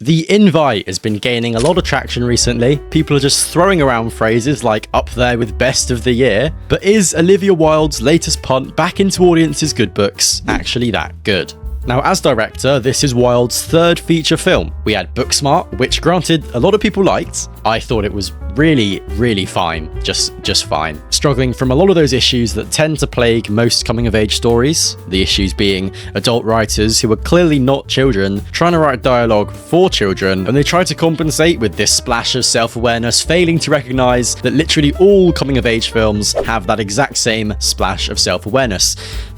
The Invite has been gaining a lot of traction recently. People are just throwing around phrases like up there with best of the year. But is Olivia Wilde's latest punt back into audiences' good books actually that good? Now, as director, this is Wilde's third feature film. We had Booksmart, which granted a lot of people liked. I thought it was really fine, just fine. Struggling from a lot of those issues that tend to plague most coming-of-age stories. The issues being adult writers who are clearly not children, trying to write dialogue for children, and they try to compensate with this splash of self-awareness, failing to recognise that literally all coming-of-age films have that exact same splash of self-awareness.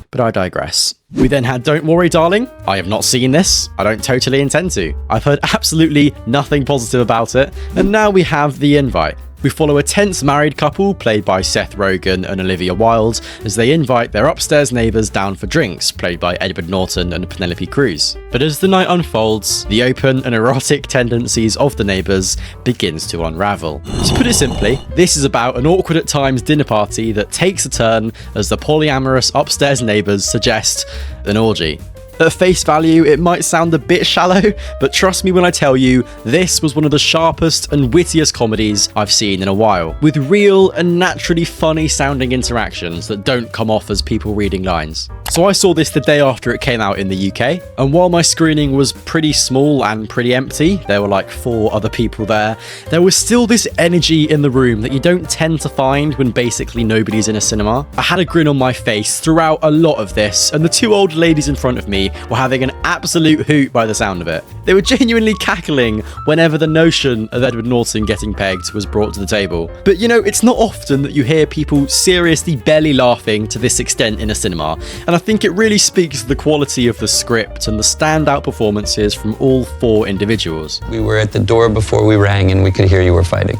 But I digress. We then had Don't Worry Darling. I have not seen this. I don't totally intend to. I've heard absolutely nothing positive about it. And now we have The Invite. We follow a tense married couple played by Seth Rogen and Olivia Wilde as they invite their upstairs neighbours down for drinks, played by Edward Norton and Penelope Cruz. But as the night unfolds, the open and erotic tendencies of the neighbours begins to unravel. To put it simply, this is about an awkward at times dinner party that takes a turn as the polyamorous upstairs neighbours suggest an orgy. At face value, it might sound a bit shallow, but trust me when I tell you, this was one of the sharpest and wittiest comedies I've seen in a while, with real and naturally funny sounding interactions that don't come off as people reading lines. So I saw this the day after it came out in the UK, and while my screening was pretty small and pretty empty, there were like 4 other people there was still this energy in the room that you don't tend to find when basically nobody's in a cinema. I had a grin on my face throughout a lot of this, and the 2 old ladies in front of me were having an absolute hoot by the sound of it. They were genuinely cackling whenever the notion of Edward Norton getting pegged was brought to the table. But you know, it's not often that you hear people seriously belly laughing to this extent in a cinema, and I think it really speaks to the quality of the script and the standout performances from all 4 individuals. We were at the door before we rang and we could hear you were fighting.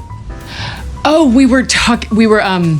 Oh, we were fighting.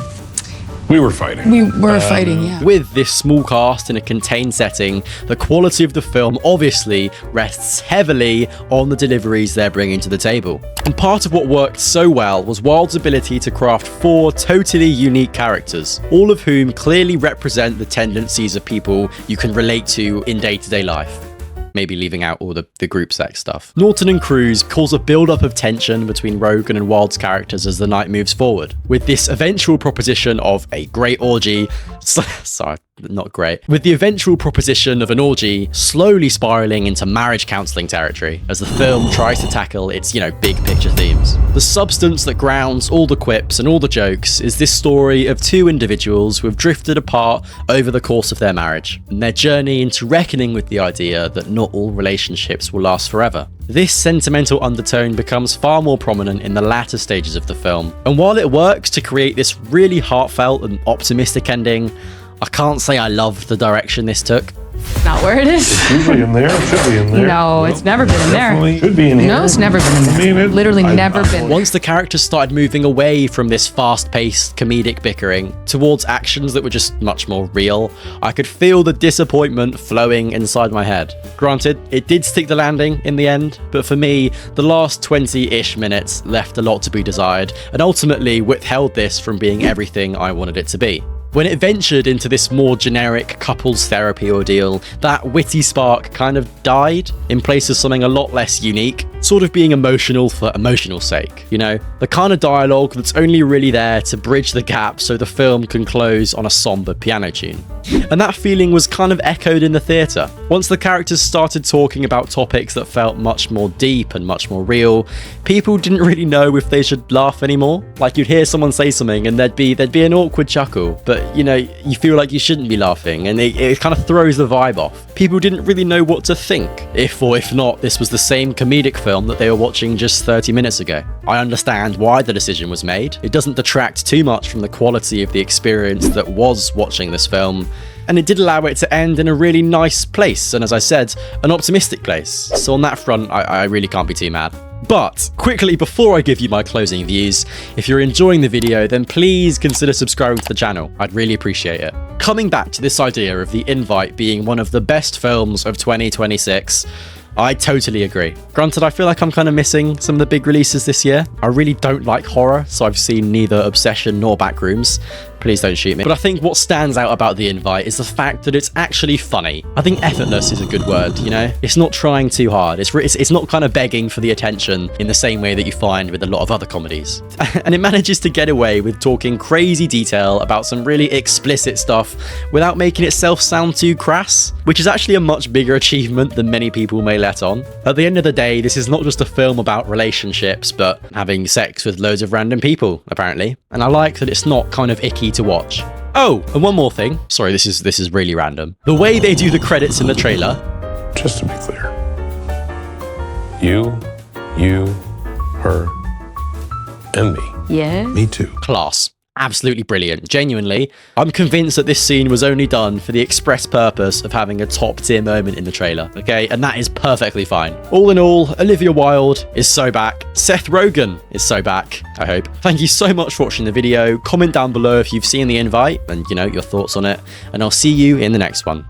We were fighting, yeah. With this small cast in a contained setting, the quality of the film obviously rests heavily on the deliveries they're bringing to the table. And part of what worked so well was Wilde's ability to craft 4 totally unique characters, all of whom clearly represent the tendencies of people you can relate to in day-to-day life. Maybe leaving out all the group sex stuff. Norton and Cruz cause a build-up of tension between Rogen and Wilde's characters as the night moves forward, with this eventual proposition of a great orgy. Sorry, not great. With the eventual proposition of an orgy slowly spiraling into marriage counselling territory as the film tries to tackle its, big picture themes. The substance that grounds all the quips and all the jokes is this story of 2 individuals who have drifted apart over the course of their marriage, and their journey into reckoning with the idea that not all relationships will last forever. This sentimental undertone becomes far more prominent in the latter stages of the film, and while it works to create this really heartfelt and optimistic ending, I can't say I loved the direction this took. Not where it is. It's usually in there. It should be in there. No, it's never been in there. Should be in here. No, it's never been in there. Literally never been. Once the characters started moving away from this fast-paced comedic bickering towards actions that were just much more real, I could feel the disappointment flowing inside my head. Granted, it did stick the landing in the end, but for me, the last 20-ish minutes left a lot to be desired, and ultimately withheld this from being everything I wanted it to be. When it ventured into this more generic couples therapy ordeal, that witty spark kind of died in place of something a lot less unique, sort of being emotional for emotional's sake, the kind of dialogue that's only really there to bridge the gap so the film can close on a somber piano tune. And that feeling was kind of echoed in the theatre. Once the characters started talking about topics that felt much more deep and much more real, people didn't really know if they should laugh anymore. Like, you'd hear someone say something and there'd be an awkward chuckle, but you feel like you shouldn't be laughing, and it kind of throws the vibe off. People didn't really know what to think, if not this was the same comedic film that they were watching just 30 minutes ago. I understand why the decision was made. It doesn't detract too much from the quality of the experience that was watching this film, and it did allow it to end in a really nice place, and as I said, an optimistic place. So on that front, I really can't be too mad. But quickly, before I give you my closing views, if you're enjoying the video, then please consider subscribing to the channel. I'd really appreciate it. Coming back to this idea of The Invite being one of the best films of 2026, I totally agree. Granted, I feel like I'm kind of missing some of the big releases this year. I really don't like horror, so I've seen neither Obsession nor Backrooms. Please don't shoot me. But I think what stands out about the invite is the fact that it's actually funny. I think effortless is a good word, you know? It's not trying too hard. It's not kind of begging for the attention in the same way that you find with a lot of other comedies. And it manages to get away with talking crazy detail about some really explicit stuff without making itself sound too crass, which is actually a much bigger achievement than many people may let on. At the end of the day, this is not just a film about relationships, but having sex with loads of random people, apparently. And I like that it's not kind of icky to watch. Oh, and one more thing. Sorry, this is really random. The way they do the credits in the trailer. Just to be clear. You, her, and me. Yeah. Me too. Class. Absolutely brilliant. Genuinely, I'm convinced that this scene was only done for the express purpose of having a top tier moment in the trailer, okay? And that is perfectly fine. All in all, Olivia Wilde is so back. Seth Rogen is so back, I hope. Thank you so much for watching the video. Comment down below if you've seen the invite and, you know, your thoughts on it. And I'll see you in the next one.